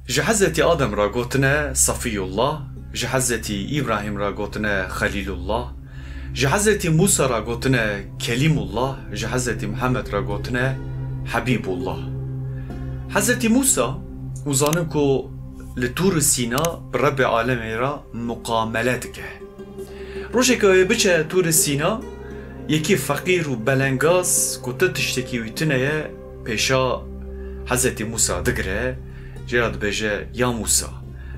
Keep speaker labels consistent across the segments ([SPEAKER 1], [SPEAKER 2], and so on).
[SPEAKER 1] جه حضرت آدم را گوتنه صفی الله، جه حضرت ابراهیم را گوتنه خلیل الله، جه حضرت موسی را گوتنه کلیم الله، جه حضرت محمد را گوتنه حبیب الله. حضرت موسی وزانم که لطور سینا رب عالم را مقاملت که روشه که بچه تور سینا یکی فقیر و بلنگاز که تشتکی ویتنه پیشا حضرت موسی دگره جراد بجه یا موسی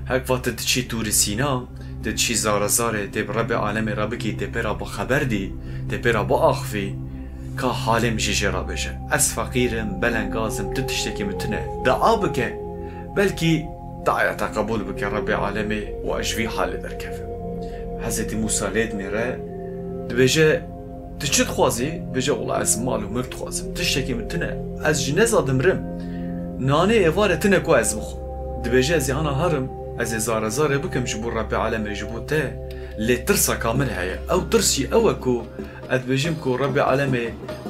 [SPEAKER 1] هک وقت تچی تور سینا تچی زارزاره تب رب عالم را بکی تپرا با خبر دی تپرا با آخفی که حالم جرا بجه از فقیرم بلنگازم تشتکی متنه دعا بکه بلکی دعایت قبول بکه رب عالم و اجوی حال در کفه. حضرت موسی لید میره بجه تشت خوازی بجه والله از مال و مرد خوازم تشتکی متنه از جنز آدم رم نانه ایواره تنه کو از بخو دبیجه از یانا هرم از زارزاره بکم جبو رب عالم جبو ته لی ترسا کامل هیا او ترسی او کو ادبیجم کو رب عالم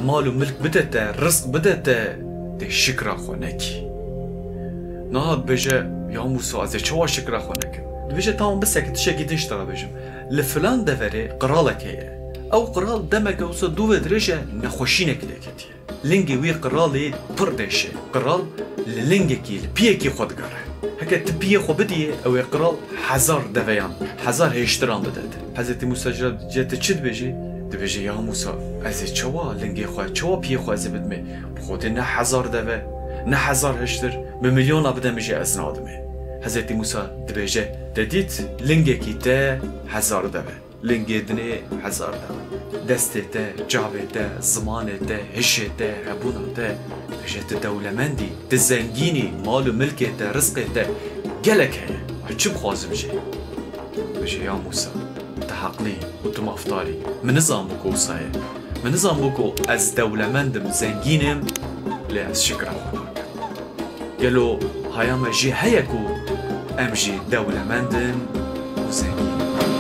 [SPEAKER 1] مال و ملک بدته رزق بدته ده شکر خونکی نهاد بجه یا موسی از چوا شکر خونک دبیجه تمام بس که تشکی تشتغل بجم لفلان دوره قرالک هیا او قرال دمك وصل دو درجة نخوشينك دكتي لينجي وي قرالي بردشه قرال لينجكي بيكي خود قره هكا تبيه خو بدي او قرال حزار دفيان حزار هيشتران بدت حضرت موسى جت تشد بيجي دبيجي يا موسى از چوا لينجي خو چوا بيه خو از بدمي بخود نه حزار دفه نه حزار هشتر بمليون ابدا مجي از نادمه حضرت موسى دبيجي دديت لينجكي تا حزار دفه لنگی دنی حزار داره دسته ته، جابه ته، زمانه ته، هشه ته، هبونه ته بجت دولمندی، تزنگینی، مال و ملک ته، رزق ته گلک هی چه بخوازم جه بجه یا موسی تحقلی و تو مفتاری من نظام بکو سایه من نظام بکو از دولمندم زنگینم لی از شکر خدا گلو هایام جه هیکو ام جه دولمندم و زنگینم